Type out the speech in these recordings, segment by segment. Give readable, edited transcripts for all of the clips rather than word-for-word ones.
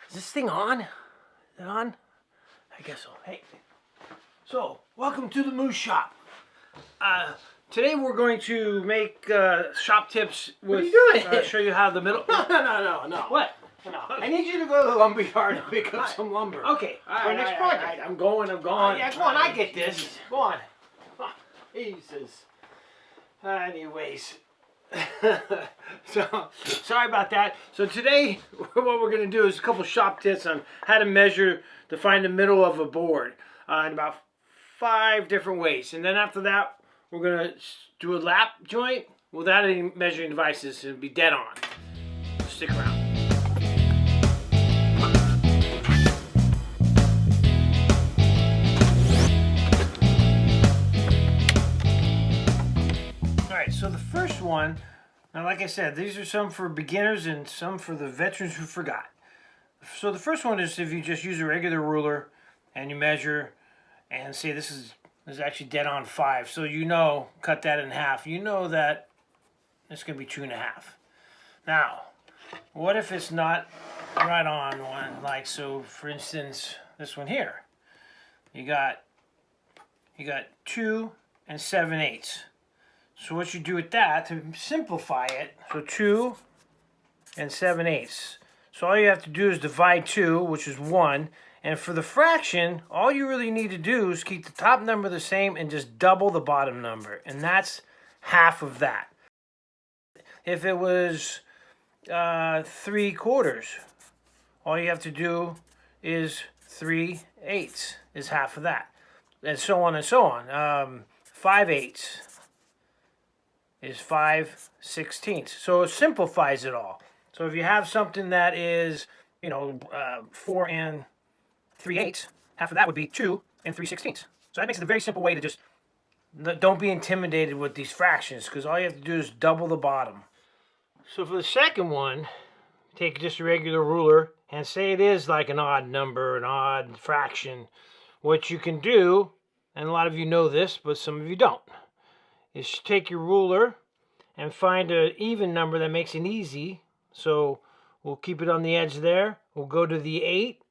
Is this thing on? Is it on? I guess so. Hey. So, welcome to the Themuzshop. Today we're going to make shop tips with... What are you doing? show you how the middle... No. What? No. I need you to go to the lumber yard and pick up Alright. some lumber. Okay. For our next project. I'm going. Yeah, go on. I get this. Go on. Jesus. Anyways. So, sorry about that. So today, what we're going to do is a couple shop tips on how to measure to find the middle of a board in about 5 different ways. And then after that, we're going to do a lap joint without any measuring devices. It'll be dead on. Stick around. So the first one, now like I said, these are some for beginners and some for the veterans who forgot. So the first one is if you just use a regular ruler and you measure and say this is actually dead on 5. So you know, cut that in half. You know that it's going to be 2.5. Now, what if it's not right on one? Like, so for instance, this one here. You got 2 7/8. So what you do with that, to simplify it, so 2 7/8. So all you have to do is divide 2, which is 1. And for the fraction, all you really need to do is keep the top number the same and just double the bottom number. And that's half of that. If it was 3/4, all you have to do is 3/8 is half of that. And so on and so on. 5/8. Is 5/16. So it simplifies it all. So if you have something that is, 4 3/8, half of that would be 2 3/16. So that makes it a very simple way to just, don't be intimidated with these fractions, because all you have to do is double the bottom. So for the second one, take just a regular ruler and say it is like an odd number, an odd fraction. What you can do, and a lot of you know this, but some of you don't, is take your ruler and find an even number that makes it easy. So we'll keep it on the edge there. We'll go to the 8,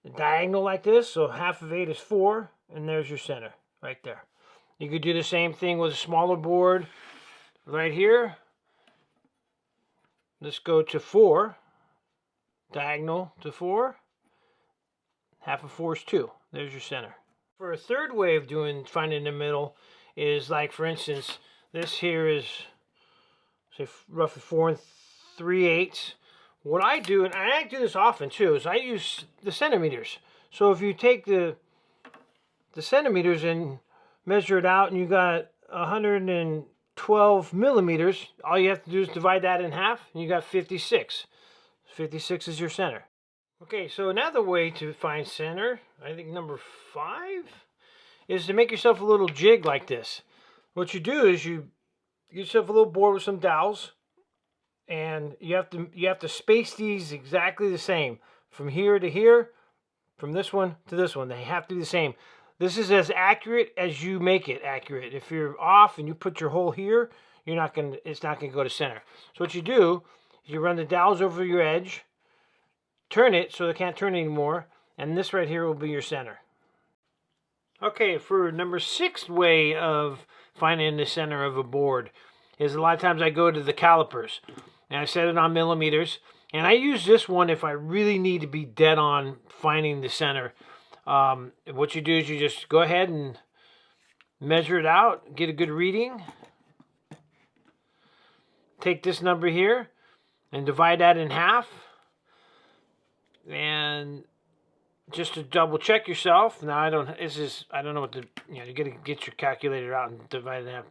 the diagonal like this. So half of 8 is 4, and there's your center right there. You could do the same thing with a smaller board right here. Let's go to 4, diagonal to 4. Half of 4 is 2. There's your center. For a third way of finding the middle, is like, for instance, this here is, say, roughly 4 3/8. What I do, and I do this often too, is I use the centimeters. So if you take the centimeters and measure it out, and you got 112 millimeters, all you have to do is divide that in half, and you got 56. 56 is your center. Okay, so another way to find center, I think number 5, is to make yourself a little jig like this. What you do is you get yourself a little board with some dowels, and you have to space these exactly the same, from here to here, from this one to this one. They have to be the same. This is as accurate as you make it accurate. If you're off and you put your hole here, it's not gonna go to center. So what you do is you run the dowels over your edge, turn it so it can't turn anymore, and this right here will be your center. Okay, for number 6 way of finding the center of a board is, a lot of times I go to the calipers and I set it on millimeters, and I use this one if I really need to be dead on finding the center. What you do is you just go ahead and measure it out, get a good reading. Take this number here and divide that in half, and just to double check yourself. Now I don't know what you got to get your calculator out and divide it in half.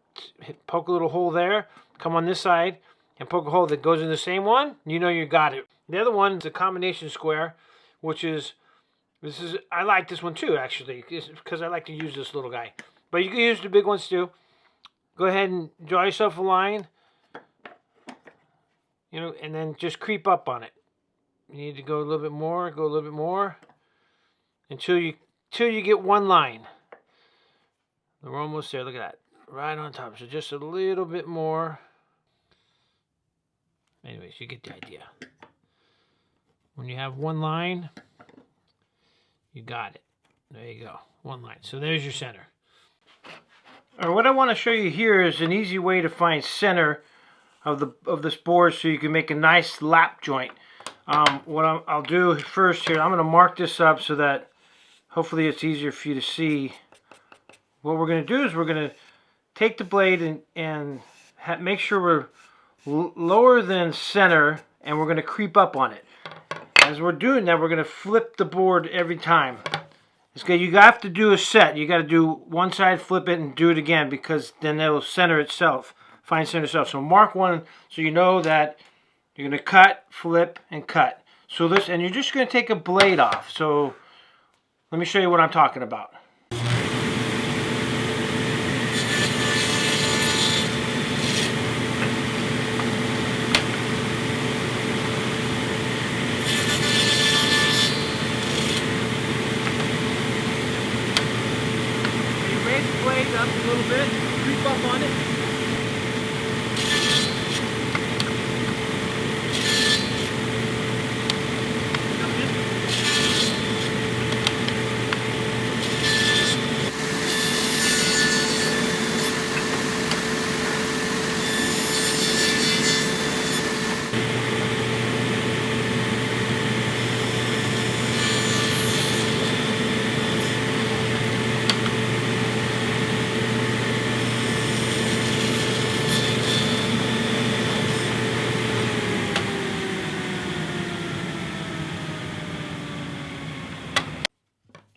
Poke a little hole there, come on this side and poke a hole that goes in the same one. You know you got it. The other one is a combination square, which is, I like this one too, actually, because I like to use this little guy. But you can use the big ones too. Go ahead and draw yourself a line, and then just creep up on it. You need to go a little bit more, until you get one line. We're almost there. Look at that, right on top. So just a little bit more. Anyways, you get the idea. When you have one line, you got it. There you go, one line. So there's your center. All right, what I want to show you here is an easy way to find center of this board so you can make a nice lap joint. What I'll do first here, I'm going to mark this up so that hopefully it's easier for you to see. What we're going to do is we're going to take the blade and make sure we're lower than center, and we're going to creep up on it. As we're doing that, we're going to flip the board every time. It's good. You have to do a set. You got to do one side, flip it, and do it again, because then it'll center itself, find center itself. So mark one so you know that you're going to cut, flip, and cut. So this, and you're just going to take a blade off. So let me show you what I'm talking about. Up a little bit, creep up on it.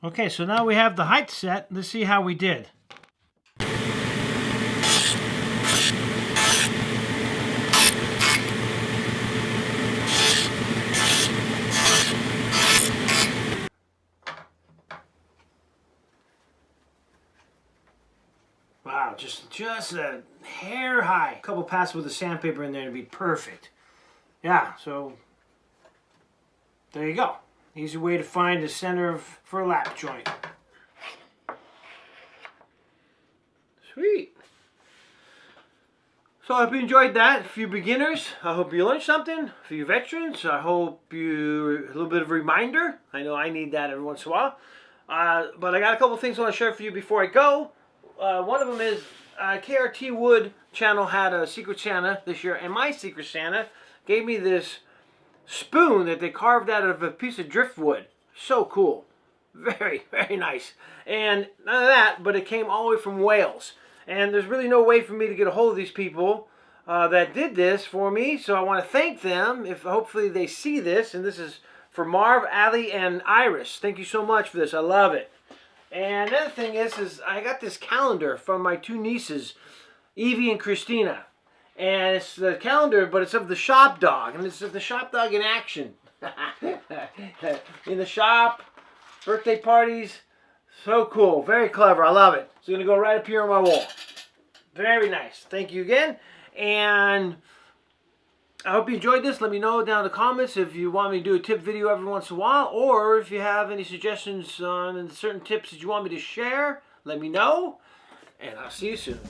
Okay, so now we have the height set. Let's see how we did. Wow, just a hair high. A couple passes with the sandpaper in there to be perfect. Yeah, so there you go. Easy way to find the center for a lap joint. Sweet. So I hope you enjoyed that. For you beginners, I hope you learned something. For you veterans, I hope you a little bit of a reminder. I know I need that every once in a while. But I got a couple things I want to share for you before I go. One of them is KRT Wood channel had a Secret Santa this year, and my Secret Santa gave me this spoon that they carved out of a piece of driftwood. So cool. Very, very nice. And none of that, but it came all the way from Wales. And there's really no way for me to get a hold of these people that did this for me. So I want to thank them. If hopefully they see this. And this is for Marv, Ali, and Iris. Thank you so much for this. I love it. And another thing is I got this calendar from my two nieces, Evie and Christina. And it's the calendar, but it's of the shop dog. And it's of the shop dog in action. In the shop, birthday parties. So cool. Very clever. I love it. It's going to go right up here on my wall. Very nice. Thank you again. And I hope you enjoyed this. Let me know down in the comments if you want me to do a tip video every once in a while. Or if you have any suggestions on certain tips that you want me to share, let me know. And I'll see you soon.